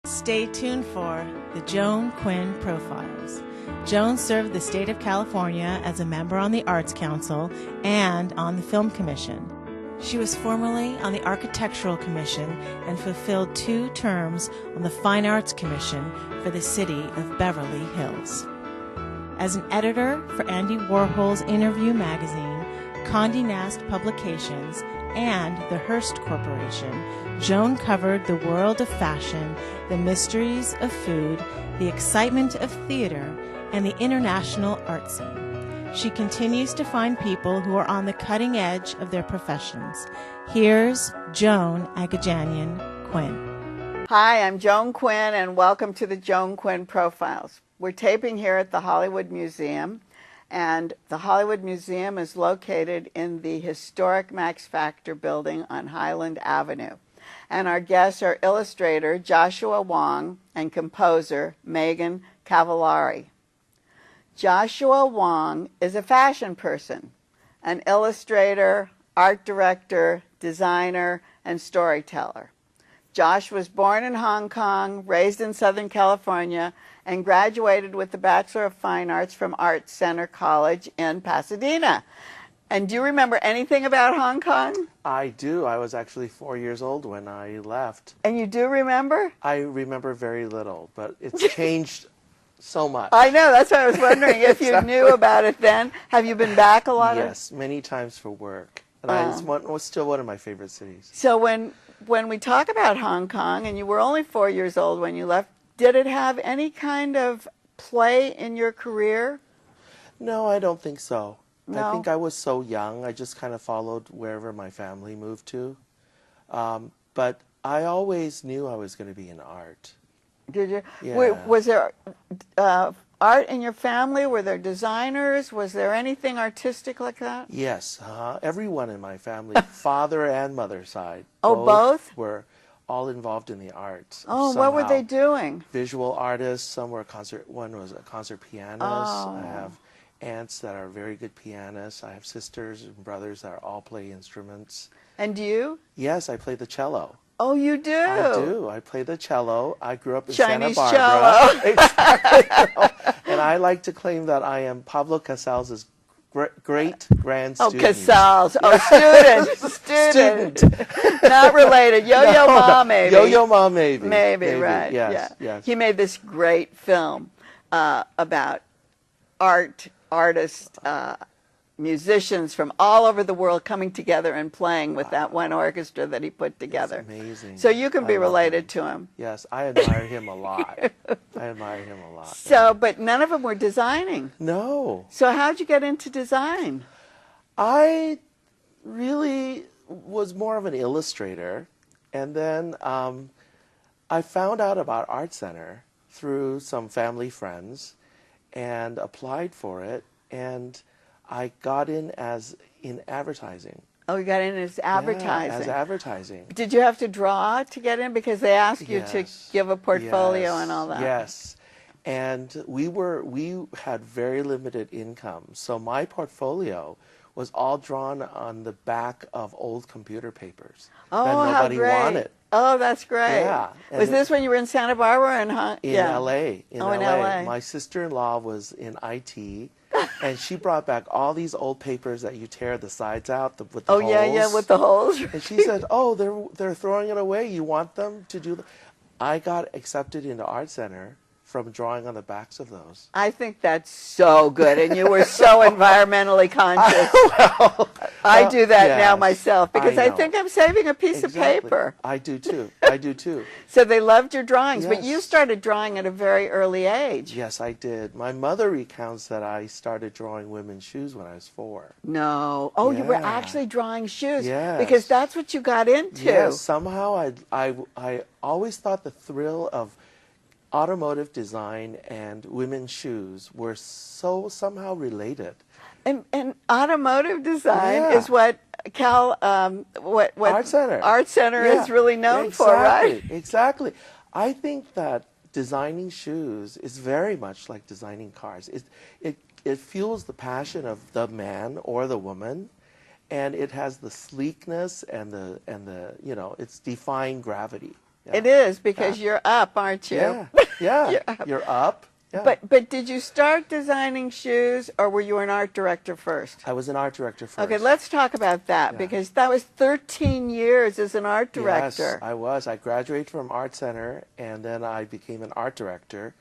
Stay tuned for the Joan Quinn Profiles. Joan served the state of California as a member on the Arts Council and on the Film Commission. She was formerly on the Architectural Commission and fulfilled 2 terms on the Fine Arts Commission for the city of Beverly Hills. As an editor for Andy Warhol's Interview magazine, Condé Nast Publications, and the Hearst Corporation, Joan covered the world of fashion, the mysteries of food, the excitement of theater, and the international art scene. She continues to find people who are on the cutting edge of their professions. Here's Joan Agajanian Quinn. Hi, I'm Joan Quinn, and welcome to the Joan Quinn Profiles. We're taping here at the Hollywood Museum, and the Hollywood Museum is located in the historic Max Factor building on Highland Avenue. And our guests are illustrator Joshua Wong and composer Megan Cavallari. Joshua Wong is a fashion person, an illustrator, art director, designer, and storyteller. Josh was born in Hong Kong, raised in Southern California, and graduated with the Bachelor of Fine Arts from Art Center College in Pasadena. And do you remember anything about Hong Kong? I do. I was actually 4 years old when I left. And you do remember? I remember very little, but it's changed so much. I know. That's why I was wondering if you knew about it then. Have you been back a lot? Yes, many times for work. And it was still one of my favorite cities. So when we talk about Hong Kong, and you were only 4 years old when you left, did it have any kind of play in your career? No, I don't think so. No? I think I was so young. I just kind of followed wherever my family moved to. But I always knew I was going to be in art. Did you? Yeah. Was there art in your family? Were there designers? Was there anything artistic like that? Yes. Everyone in my family, father and mother side. Oh, both? Were all involved in the arts. Oh, somehow. what were they doing? Visual artists. Some were one was a concert pianist. Oh. I have aunts that are very good pianists. I have sisters and brothers that all play instruments. And you? Yes, I play the cello. Oh, you do? I do. I play the cello. I grew up in Chinese Santa Barbara. Exactly. And I like to claim that I am Pablo Casal's great grand student. Oh, Casals. Oh, student. Not related. Yo-Yo Ma, maybe. Yo-Yo Ma, maybe. Maybe, right. Yes, yeah. yes. He made this great film about artists, musicians from all over the world coming together and playing with that one orchestra that he put together. It's amazing. So you can be related to him. Yes, I admire him a lot. I admire him a lot. So, but none of them were designing. No. So how'd you get into design? I really was more of an illustrator, and then I found out about Art Center through some family friends and applied for it, and I got in advertising. Oh, you got in as advertising. Yeah, as advertising. Did you have to draw to get in because they asked you to give a portfolio and all that? Yes. And we had very limited income. So my portfolio was all drawn on the back of old computer papers that nobody wanted. Oh, that's great. Yeah. Was this when you were in Santa Barbara? In L.A. In LA. My sister-in-law was in IT, and she brought back all these old papers that you tear the sides out with the holes. Yeah, with the holes. And she said, "Oh, they're throwing it away. You want them to do?" I got accepted into Art Center from drawing on the backs of those. I think that's so good, and you were so environmentally conscious. I do that now myself because I think I'm saving a piece of paper. I do too. I do too. So they loved your drawings, but Yes. you started drawing at a very early age. Yes, I did. My mother recounts that I started drawing women's shoes when I was 4. No. Oh, you were Yeah. actually drawing shoes. Yes. Because that's what you got into. Yes, somehow I always thought the thrill of automotive design and women's shoes were so somehow related. And automotive design is what Art Center. Art Center is really known for, right? Exactly. I think that designing shoes is very much like designing cars. It fuels the passion of the man or the woman, and it has the sleekness and the it's defying gravity. Yeah. It is, because you're up, aren't you? Yeah, yeah. You're up. Yeah. But did you start designing shoes, or were you an art director first? I was an art director first. Okay, let's talk about that, Yeah. because that was 13 years as an art director. Yes, I was. I graduated from Art Center, and then I became an art director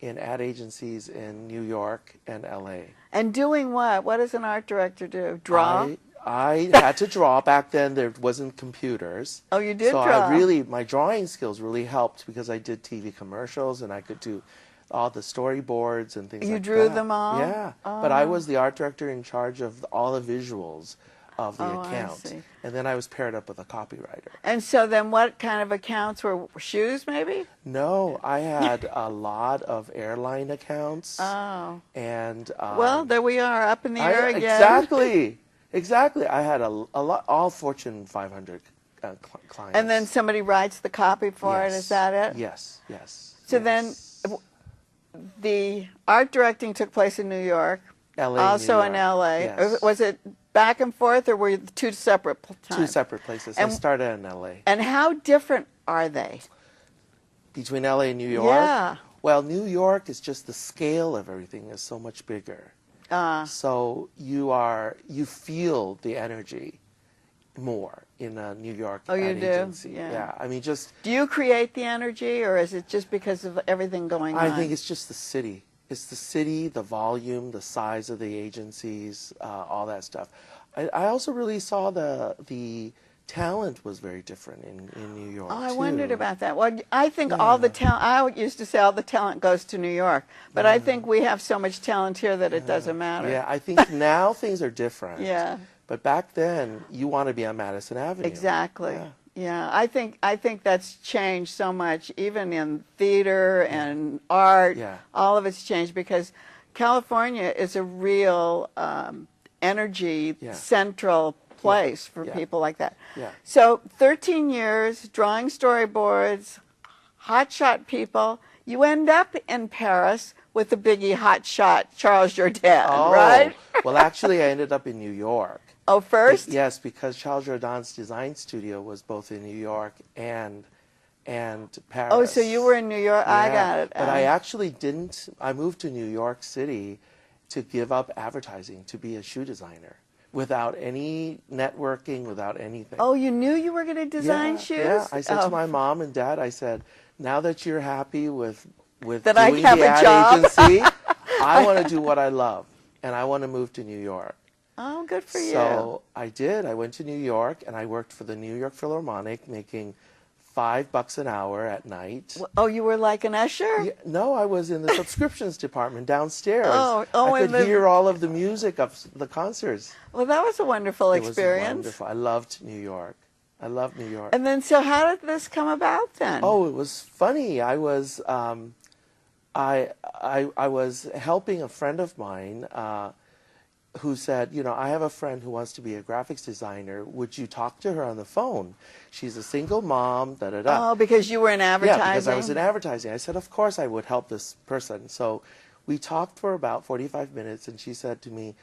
in ad agencies in New York and LA. And doing what? What does an art director do? Draw? I had to draw. Back then there wasn't computers. Oh, you did so draw. My drawing skills really helped, because I did TV commercials and I could do all the storyboards and things like that. You drew them all? Yeah. Oh. But I was the art director in charge of all the visuals of the Oh, I account. see. And then I was paired up with a copywriter. And so then what kind of accounts were shoes, maybe? No, I had a lot of airline accounts. Oh. And Well, there we are, up in the air again. Exactly. I had a lot, all Fortune 500 clients. And then somebody writes the copy for it, is that it? Yes. So then the art directing took place in New York, LA, also New in York. LA. Yes. Was it back and forth, or were you two separate times? Two separate places. I started in LA. And how different are they? Between LA and New York? Yeah. Well, New York is just the scale of everything is so much bigger. So you feel the energy more in a New York ad agency. Yeah. I mean, just... Do you create the energy, or is it just because of everything going on? I think it's just the city. It's the city, the volume, the size of the agencies, all that stuff. I also really saw the talent was very different in New York. Oh, I too. wondered about that. Well, I think all the talent, I used to say all the talent goes to New York, but I think we have so much talent here that it doesn't matter. Yeah, I think now things are different. Yeah. But back then, you want to be on Madison Avenue. Exactly. Yeah. I think that's changed so much, even in theater and art. Yeah. All of it's changed, because California is a real energy central place for people like that. Yeah. So 13 years, drawing storyboards, hotshot people. You end up in Paris with the biggie hotshot Charles Jourdan, right? Well, actually, I ended up in New York. Oh, first? Yes, because Charles Jourdan's design studio was both in New York and Paris. Oh, so you were in New York. Yeah, I got it. But I actually didn't. I moved to New York City to give up advertising to be a shoe designer, without any networking, without anything. Oh, you knew you were going to design shoes? Yeah, I said to my mom and dad, I said, now that you're happy with that doing I have the a ad job. agency, I want to do what I love, and I want to move to New York. Oh, good for you. So I did. I went to New York, and I worked for the New York Philharmonic, making $5 an hour at night. Oh, you were like an usher? Yeah, no, I was in the subscriptions department downstairs. Oh, I could hear all of the music of the concerts. Well, that was a wonderful experience. It was wonderful. I loved New York. I loved New York. And then, so how did this come about then? Oh, it was funny. I was I was helping a friend of mine who said, you know, I have a friend who wants to be a graphics designer. Would you talk to her on the phone? She's a single mom, da-da-da. Oh, because you were in advertising? Yeah, because I was in advertising. I said, of course I would help this person. So we talked for about 45 minutes, and she said to me,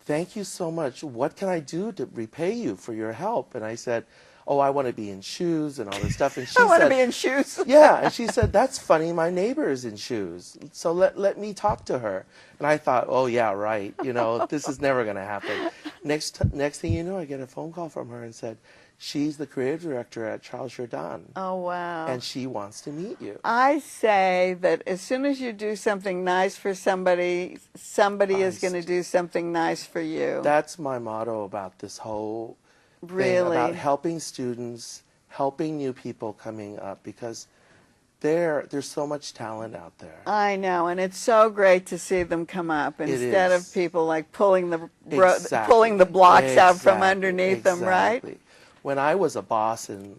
thank you so much. What can I do to repay you for your help? And I said, oh, I want to be in shoes and all this stuff. And she I want said, to be in shoes. yeah, and she said, that's funny, my neighbor is in shoes, so let me talk to her. And I thought, oh, yeah, right, you know, this is never going to happen. Next thing you know, I get a phone call from her and said, she's the creative director at Charles Jourdan. Oh, wow. And she wants to meet you. I say that as soon as you do something nice for somebody, somebody is going to do something nice for you. That's my motto about this whole Really? thing, about helping students, helping new people coming up, because there's so much talent out there. I know, and it's so great to see them come up instead of people like pulling the blocks out from underneath them, right? When I was a boss in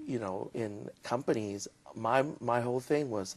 you know, in companies, my whole thing was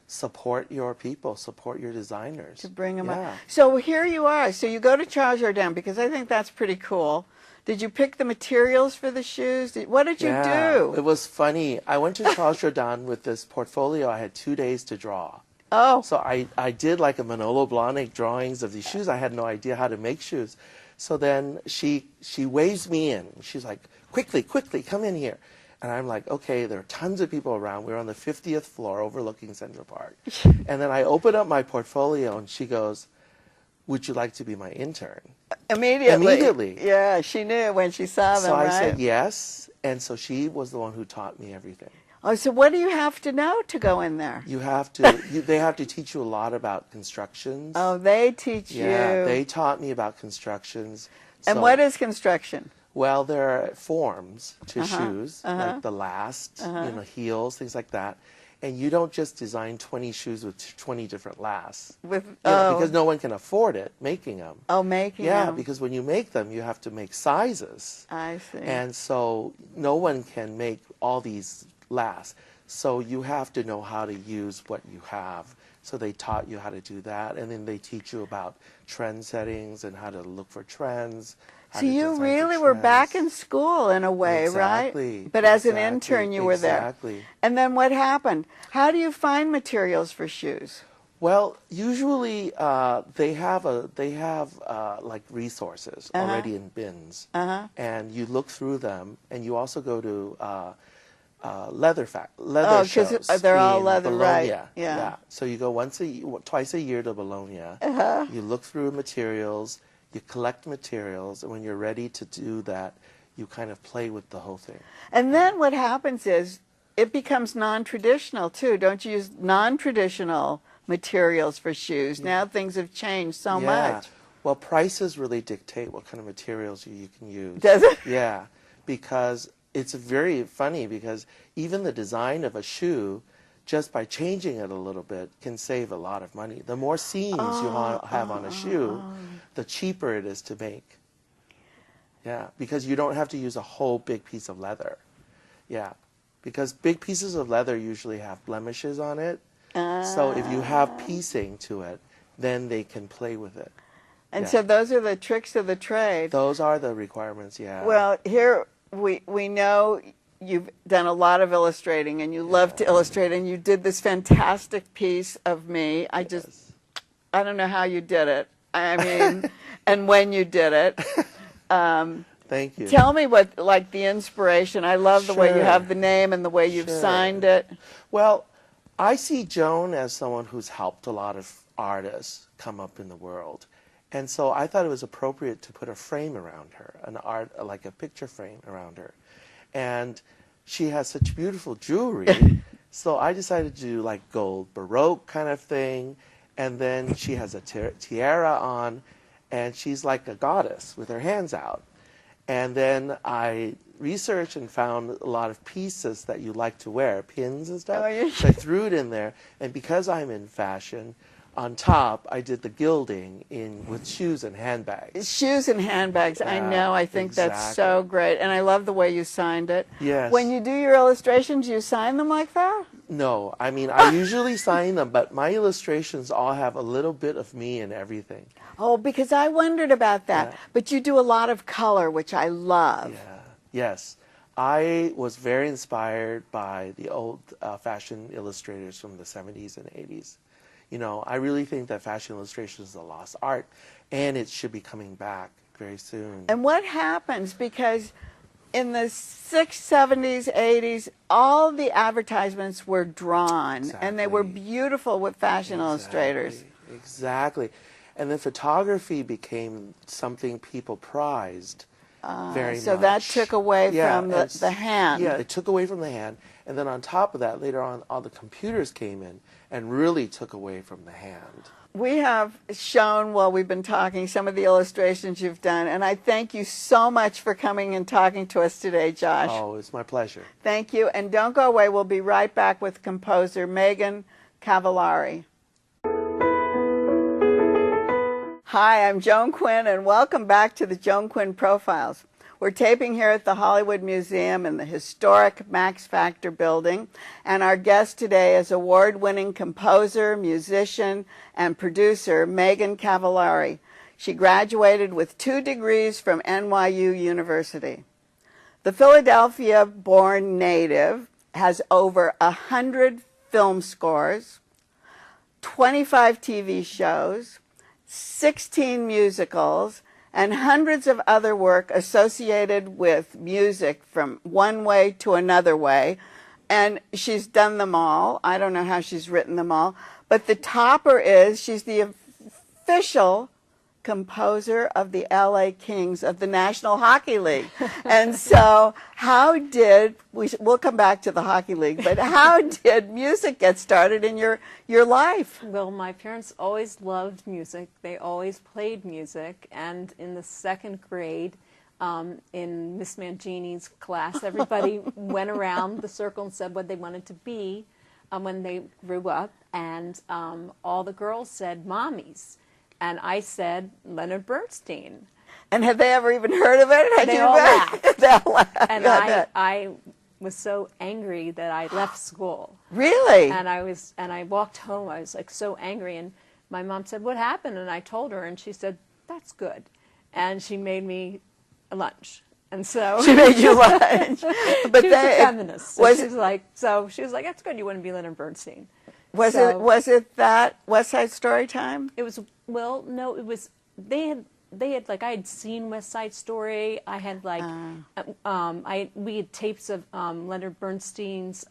support your people, support your designers. To bring them up. So here you are. So you go to Charles Jourdan, because I think that's pretty cool. Did you pick the materials for the shoes? What did you do? It was funny. I went to Charles Jourdan with this portfolio. I had 2 days to draw. Oh. So I did like a Manolo Blahnik drawings of these shoes. I had no idea how to make shoes. So then she waves me in. She's like, quickly, come in here. And I'm like, okay, there are tons of people around. We're on the 50th floor overlooking Central Park. And then I open up my portfolio and she goes, would you like to be my intern? Immediately. Yeah, she knew when she saw them, So I right? said yes. And so she was the one who taught me everything. Oh, so what do you have to know to go in there? You have to, they have to teach you a lot about constructions. Oh, they teach you. Yeah, they taught me about constructions. And So, what is construction? well, there are forms to shoes, like the last, heels, things like that. And you don't just design 20 shoes with 20 different lasts. Because no one can afford it, making them. Oh, making them. Yeah, because when you make them, you have to make sizes. I see. And so no one can make all these last. So you have to know how to use what you have. So they taught you how to do that. And then they teach you about trend settings and how to look for trends. So you really were back in school in a way, exactly, right? But as an intern you were there. Exactly. And then what happened? How do you find materials for shoes? Well, usually they have like resources already in bins, and you look through them, and you also go to leather shows. They're all leather, Bologna. right? Yeah. So you go twice a year to Bologna. You look through materials. You collect materials, and when you're ready to do that, you kind of play with the whole thing. And then what happens is it becomes non-traditional too. Don't you use non-traditional materials for shoes? Now things have changed so much. Well, prices really dictate what kind of materials you can use. Does it? Yeah, because it's very funny because even the design of a shoe, just by changing it a little bit, can save a lot of money. The more seams you have on a shoe, the cheaper it is to make. Yeah, because you don't have to use a whole big piece of leather. Yeah, because big pieces of leather usually have blemishes on it. So if you have piecing to it, then they can play with it. And so those are the tricks of the trade. Those are the requirements, yeah. Well, here we know you've done a lot of illustrating, and you love to illustrate, and you did this fantastic piece of me. I don't know how you did it. I mean, and when you did it. Thank you. Tell me what, like, the inspiration. I love the way you have the name and the way you've signed it. Well, I see Joan as someone who's helped a lot of artists come up in the world. And so I thought it was appropriate to put a frame around her, like a picture frame around her. And she has such beautiful jewelry, so I decided to do like gold Baroque kind of thing. And then she has a tiara on, and she's like a goddess with her hands out. And then I researched and found a lot of pieces that you like to wear, pins and stuff. So I threw it in there, and because I'm in fashion, on top, I did the gilding with shoes and handbags. Shoes and handbags, I know. I think that's so great. And I love the way you signed it. Yes. When you do your illustrations, you sign them like that? No. I mean, I usually sign them, but my illustrations all have a little bit of me in everything. Oh, because I wondered about that. Yeah. But you do a lot of color, which I love. Yeah. Yes. I was very inspired by the old fashion illustrators from the 70s and 80s. You know, I really think that fashion illustration is a lost art, and it should be coming back very soon. And what happens, because in the 60s, 70s, 80s, all the advertisements were drawn, and they were beautiful with fashion illustrators. Exactly. And then photography became something people prized very much. So that took away from the hand. Yeah, it took away from the hand. And then on top of that, later on, all the computers came in and really took away from the hand. We have shown, while we've been talking, some of the illustrations you've done, and I thank you so much for coming and talking to us today, Josh. Oh, it's my pleasure. Thank you, and don't go away. We'll be right back with composer Megan Cavallari. Hi, I'm Joan Quinn, and welcome back to the Joan Quinn Profiles. We're taping here at the Hollywood Museum in the historic Max Factor building, and our guest today is award-winning composer, musician, and producer Megan Cavallari. She graduated with 2 degrees from NYU University. The Philadelphia-born native has over 100 film scores, 25 TV shows, 16 musicals, and hundreds of other work associated with music from one way to another way. And she's done them all. I don't know how she's written them all. But the topper is she's the official composer of the LA Kings of the National Hockey League. And so how did, we'll come back to the Hockey League, but how did music get started in your life? Well, my parents always loved music. They always played music. And in the second grade, in Miss Mangini's class, everybody went around the circle and said what they wanted to be when they grew up. And all the girls said mommies. And I said Leonard Bernstein. And had they ever even heard of it? They all laughed. They all laughed. And I was so angry that I left school. Really? And I walked home. I was like so angry. And my mom said, "What happened?" And I told her, and she said, "That's good." And she made me a lunch. And so she made you lunch. But she was a feminist. So she was like, "That's good. You wouldn't be Leonard Bernstein." Was it that West Side Story time? It was, well, no, it was, they had like, I had seen West Side Story. I had like, we had tapes of Leonard Bernstein's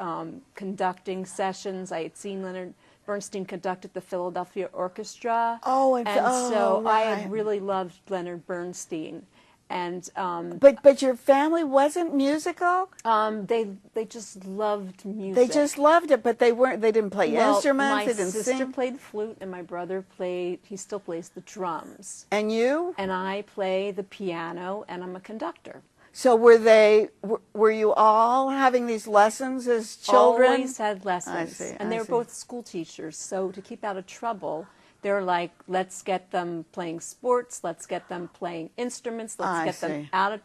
conducting sessions. I had seen Leonard Bernstein conduct at the Philadelphia Orchestra. Right. I had really loved Leonard Bernstein. And but your family wasn't musical? They just loved music. They just loved it, but they didn't play instruments, they didn't sing. My sister played the flute and my brother he still plays the drums. And you? And I play the piano and I'm a conductor. So were you all having these lessons as children? Always had lessons. I see. And they were both school teachers, so to keep out of trouble, they're like, let's get them playing sports, let's get them playing instruments, let's get them out of,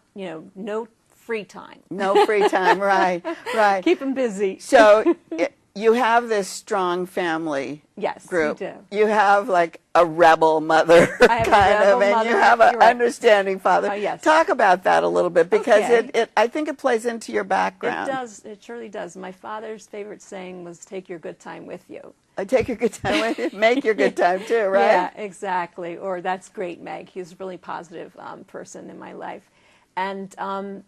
no free time. No free time, right. Keep them busy. So you have this strong family group. Yes, you have like a rebel mother and you have an understanding father. Yes. Talk about that a little bit, because I think it plays into your background. It does. It surely does. My father's favorite saying was, "Take your good time with you." Take your good time with you. Make your good time too, right? Yeah, exactly. Or "That's great, Meg." He's a really positive person in my life. And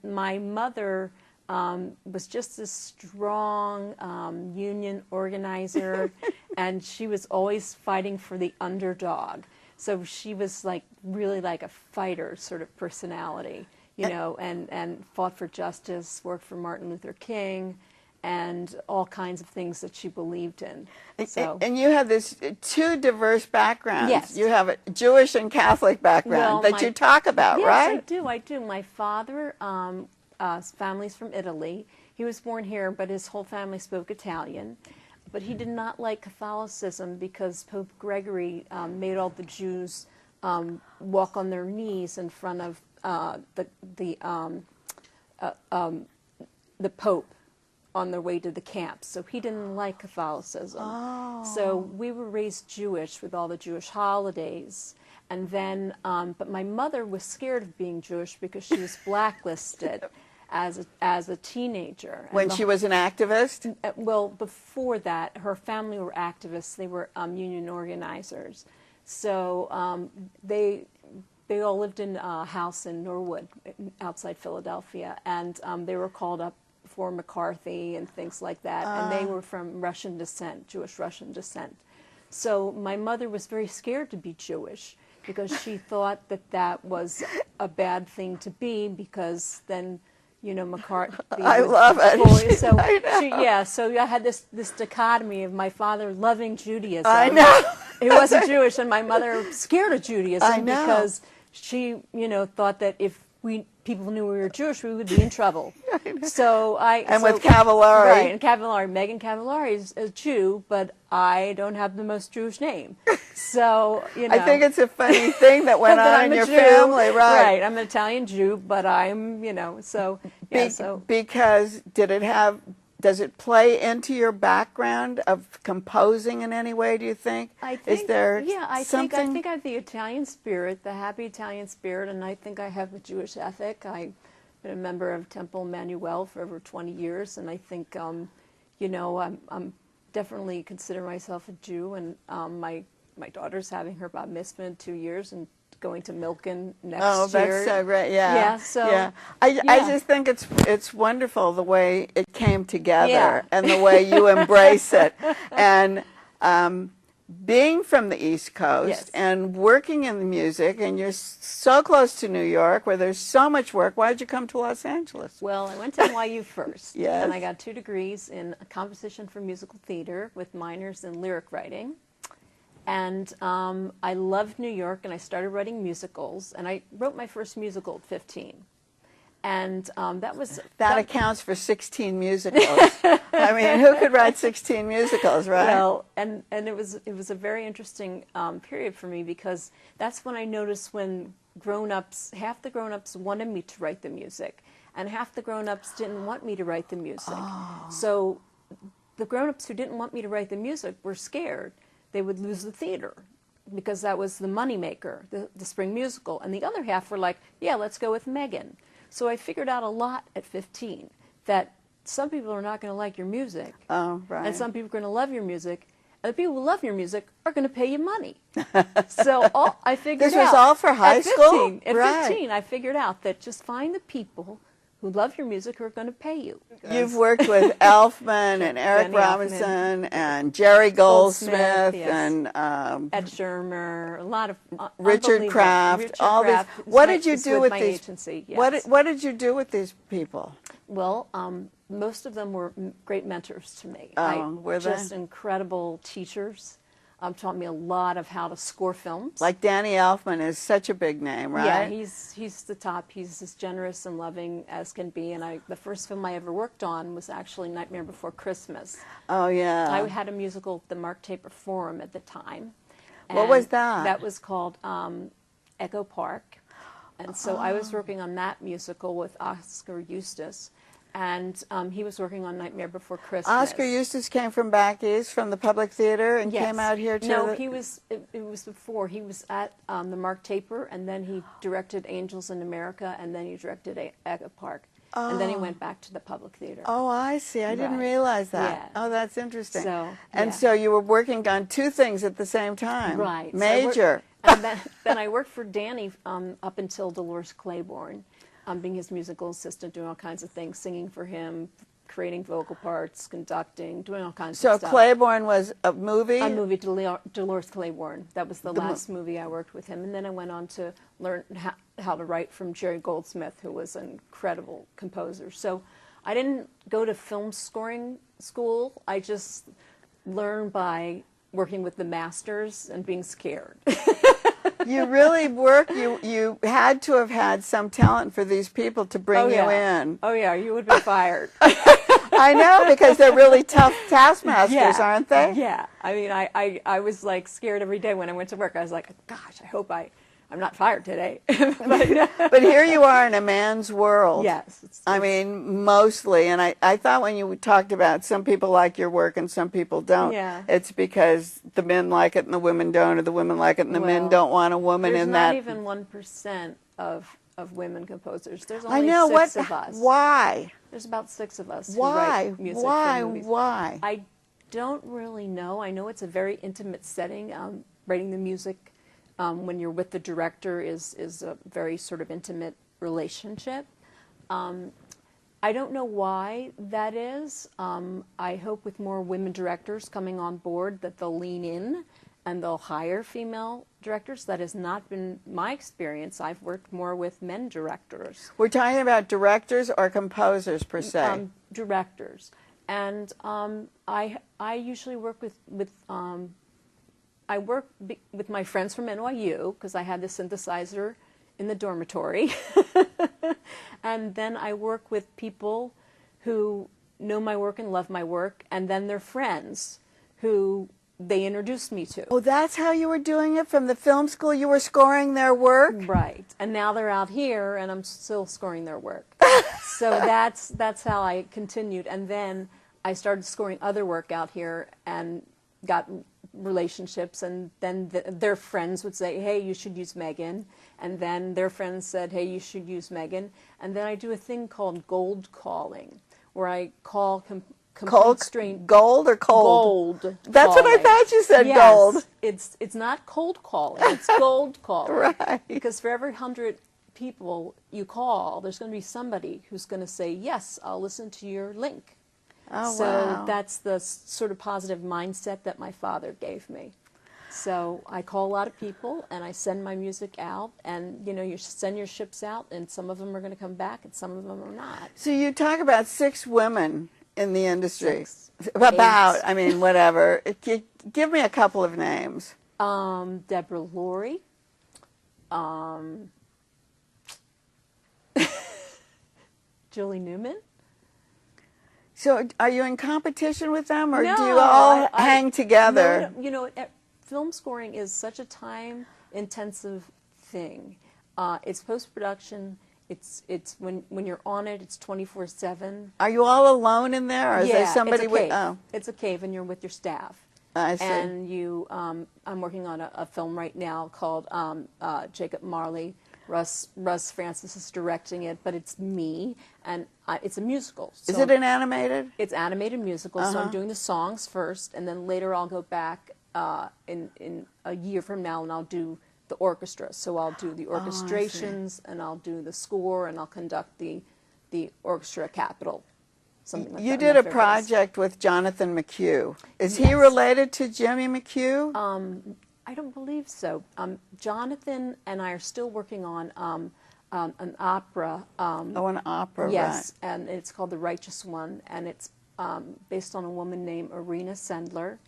my mother was just a strong union organizer, and she was always fighting for the underdog. So she was like really like a fighter sort of personality, and fought for justice, worked for Martin Luther King, and all kinds of things that she believed in. So, and you have this two diverse backgrounds. Yes. You have a Jewish and Catholic background you talk about, right? Yes, I do. My father, his family's from Italy. He was born here, but his whole family spoke Italian. But he did not like Catholicism because Pope Gregory made all the Jews walk on their knees in front of the Pope on their way to the camps. So he didn't like Catholicism. So we were raised Jewish with all the Jewish holidays. And then, but my mother was scared of being Jewish because she was blacklisted as a teenager. When she was an activist? Well, before that, her family were activists. They were union organizers. So they all lived in a house in Norwood, outside Philadelphia, and they were called up for McCarthy and things like that, and they were from Russian descent, Jewish Russian descent. So my mother was very scared to be Jewish because she thought that was a bad thing to be, because then, McCarthy. I love it. So so I had this dichotomy of my father loving Judaism. I know. He wasn't Jewish, and my mother scared of Judaism. I know. Because she, thought that if people knew we were Jewish, we would be in trouble. So with Cavallari. Right, and Cavallari, Megan Cavallari is a Jew, but I don't have the most Jewish name. So, I think it's a funny thing that went on in your family, right? Right, I'm an Italian Jew, but I'm, so, Because does it play into your background of composing in any way, do you think? I think, Is there I something? think I have the Italian spirit, the happy Italian spirit, and I think I have a Jewish ethic. I've been a member of Temple Emmanuel for over 20 years, and I think, I'm definitely consider myself a Jew, and my daughter's having her bat mitzvah in 2 years, and going to Milken next Oh, year. that's so great! Yeah, Yeah. So yeah. I just think it's wonderful the way it came together Yeah. and the way you embrace it, and being from the East Coast Yes. and working in the music, and you're so close to New York where there's so much work. Why did you come to Los Angeles? Well, I went to NYU first, Yes. and I got 2 degrees in composition for musical theater with minors in lyric writing. And I loved New York, and I started writing musicals, and I wrote my first musical at 15. And That accounts for 16 musicals. I mean, who could write 16 musicals, right? Well, and it was a very interesting period for me, because that's when I noticed when grown-ups, half the grown-ups wanted me to write the music, and half the grown-ups didn't want me to write the music. Oh. So the grown-ups who didn't want me to write the music were scared they would lose the theater, because that was the moneymaker, the spring musical. And the other half were like, yeah, let's go with Megan. So I figured out a lot at 15, that some people are not going to like your music. Oh, right. And some people are going to love your music. And the people who love your music are going to pay you money. So I figured This was all for high at 15, school? At Right. 15, I figured out that just find the people who love your music who are going to pay you. You've worked with Elfman and Eric Danny Robinson and Jerry Goldsmith yes. and Ed Shermer, a lot of Richard unbelievable- Kraft. Richard All Kraft these. is What my- did you is do with my these? agency? Yes. What did you do with these people? Well, most of them were great mentors to me. Oh, were they? Just incredible teachers. Taught me a lot of how to score films. Like Danny Elfman is such a big name, right? Yeah, he's the top. He's as generous and loving as can be. And the first film I ever worked on was actually Nightmare Before Christmas. Oh, yeah. I had a musical at the Mark Taper Forum at the time. What was And that? That was called Echo Park. And so I was working on that musical with Oscar Eustace. And he was working on Nightmare Before Christmas. Oscar Eustace came from back east, from the Public Theater, and Yes. came out here to No, the... he was. It was before. He was at the Mark Taper, and then he directed Angels in America, and then he directed Echo Park, and then he went back to the Public Theater. Oh, I see. I didn't Right. realize that. Yeah. Oh, that's interesting. So, and yeah. so you were working on 2 things at the same time. Right. So Major. and then I worked for Danny up until Dolores Claiborne, being his musical assistant, doing all kinds of things, singing for him, creating vocal parts, conducting, doing all kinds So of stuff. Claiborne was a movie? A movie, Dolores Claiborne. That was the last movie I worked with him. And then I went on to learn how to write from Jerry Goldsmith, who was an incredible composer. So I didn't go to film scoring school. I just learned by working with the masters and being scared. You really you had to have had some talent for these people to bring you in. Oh, yeah, you would be fired. I know, because they're really tough taskmasters, aren't they? Yeah. I mean, I was like scared every day when I went to work. I was like, gosh, I hope I'm not fired today. But here you are in a man's world. Yes. I mean, mostly. And I thought when you talked about some people like your work and some people don't, Yeah. it's because the men like it and the women don't, or the women like it and the men Well, don't want a woman there's in not that. even 1% of women composers. There's I only know. 6 of us. Why? There's about 6 of us Why? who write music Why? for movies. Why? I don't really know. I know it's a very intimate setting. Writing the music when you're with the director is a very sort of intimate relationship. I don't know why that is. I hope with more women directors coming on board that they'll lean in and they'll hire female directors. That has not been my experience. I've worked more with men directors. We're talking about directors or composers per se. Directors. And I usually work with I work with my friends from NYU because I had the synthesizer in the dormitory. And then I work with people who know my work and love my work, and then their friends who they introduced me to. Oh, that's how you were doing it from the film school? You were scoring their work? Right. And now they're out here, and I'm still scoring their work. So that's how I continued. And then I started scoring other work out here and got relationships, and then their friends would say, hey, you should use Megan. And then their friends said, hey, you should use Megan. And then I do a thing called gold calling, where I call complete stranger. Gold or cold? Gold. That's what I calling. thought you said. Yes, Gold. It's not cold calling. It's gold calling. Right. Because for every 100 people you call, there's going to be somebody who's going to say, yes, I'll listen to your link. Oh, so wow. that's the sort of positive mindset that my father gave me. So I call a lot of people, and I send my music out, and you send your ships out, and some of them are going to come back, and some of them are not. So you talk about 6 women in the industry. 6, About, 8. I mean, whatever. Give me a couple of names. Deborah Laurie. Julie Newman. So are you in competition with them, or No, do you all hang together? No, film scoring is such a time-intensive thing. It's post-production. It's when you're on it. It's 24/7. Are you all alone in there, or is there somebody it's a cave. with? Oh, It's a cave, and you're with your staff. I see. And I'm working on a film right now called Jacob Marley. Russ Francis is directing it, but it's me, and it's a musical. So is it an animated? It's animated musical, so I'm doing the songs first, and then later I'll go back in a year from now, and I'll do the orchestra. So I'll do the orchestrations, and I'll do the score, and I'll conduct the orchestra capital. Something like You that. did a project with Jonathan McHugh. Is he related to Jimmy McHugh? I don't believe so. Jonathan and I are still working on an opera. An opera, Yes, right. and it's called The Righteous One, and it's based on a woman named Irina Sendler,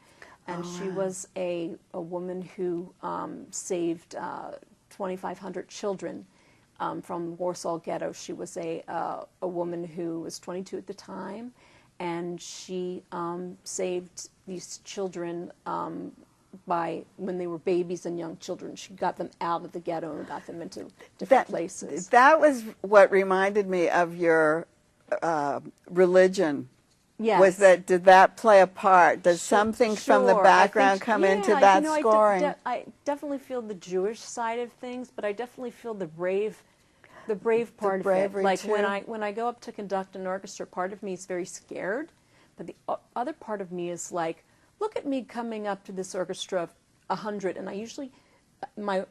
and she was a woman who saved 2,500 children from the Warsaw Ghetto. She was a woman who was 22 at the time, and she saved these children by when they were babies and young children. She got them out of the ghetto and got them into different places. That was what reminded me of your religion. Yes. Did that play a part? Does something from the background come into that scoring? I definitely feel the Jewish side of things, but I definitely feel the brave part of it. Like too. when I go up to conduct an orchestra, part of me is very scared, but the other part of me is like, look at me coming up to this orchestra of 100, and I usually, the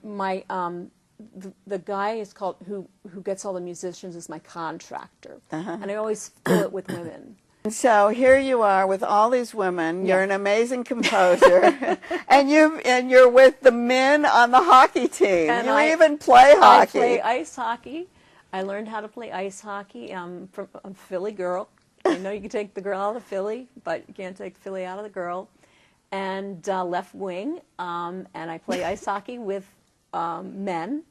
guy is called who gets all the musicians is my contractor, and I always fill it with women. So here you are with all these women. You're an amazing composer, and you're with the men on the hockey team. And you even play hockey. I play ice hockey. I learned how to play ice hockey. I'm a Philly girl. I know you can take the girl out of the Philly, but you can't take the Philly out of the girl. And left wing, and I play ice hockey with men,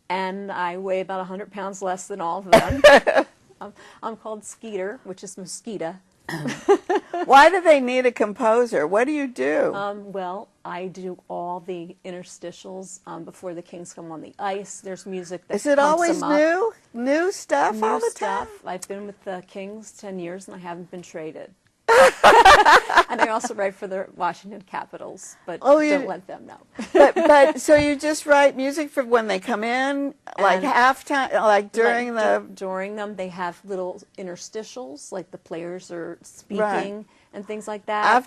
and I weigh about 100 pounds less than all of them. I'm called Skeeter, which is mosquito. Why do they need a composer? What do you do? Well, I do all the interstitials before the Kings come on the ice. There's music that Is it pumps always them up. new? New stuff New all the stuff. time? I've been with the Kings 10 years, and I haven't been traded. And I also write for the Washington Capitals, but don't let them know. but so you just write music for when they come in, like halftime, like during during them, they have little interstitials, like the players are speaking and things like that.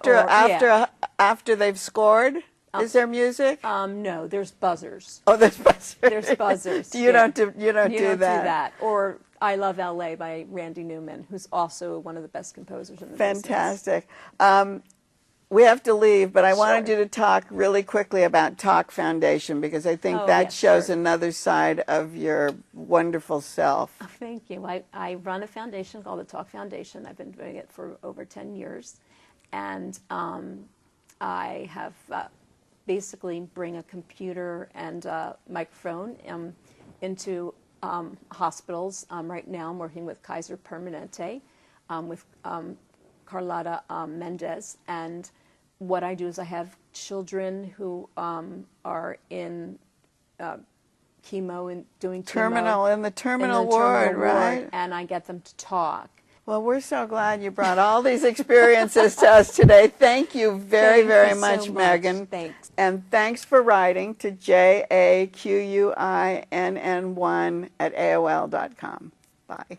After they've scored, is there music? No, there's buzzers. Oh, there's buzzers. There's buzzers. You don't do do that. that. Or I Love L.A. by Randy Newman, who's also one of the best composers in the Fantastic. We have to leave, but I wanted you to talk really quickly about Talk Foundation, because I think that shows another side of your wonderful self. Oh, thank you. I run a foundation called the Talk Foundation. I've been doing it for over 10 years. And I have basically bring a computer and a microphone into hospitals. Right now I'm working with Kaiser Permanente, with Carlotta Mendez, and what I do is I have children who are in chemo and doing chemo In the terminal ward, right? And I get them to talk. Well, we're so glad you brought all these experiences to us today. Thank you very, very much, Megan. Thanks. And thanks for writing to JAQUINN1 at AOL.com. Bye.